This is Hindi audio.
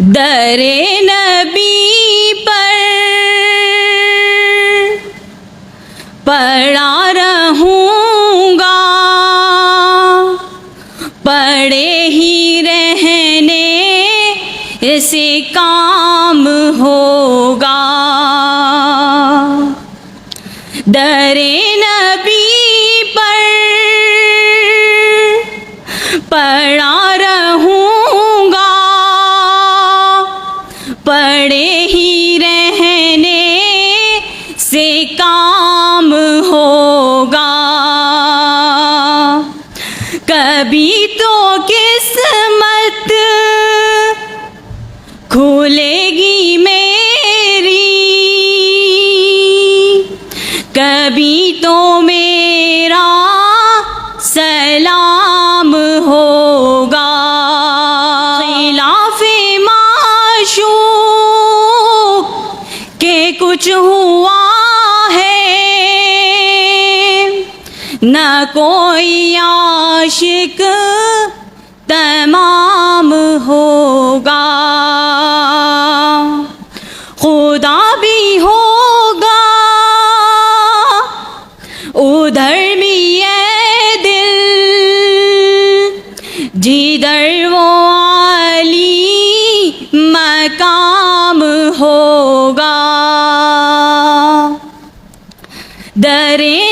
दरे नबी पर पड़ा रहूँगा, पड़े ही रहने से काम होगा। दरे नबी पर पड़ा रहूँगा, पड़े ही रहने से काम होगा। कभी तो किस्मत खुलेगी मेरी, कभी तो मेरा सलाम होगा। खिलाफे माशूक के कुछ हुआ है, न कोई आशिक तमाम होगा। खुदा भी होगा उधर भी ये दिल, जिधर वो आली मकाम होगा। दरे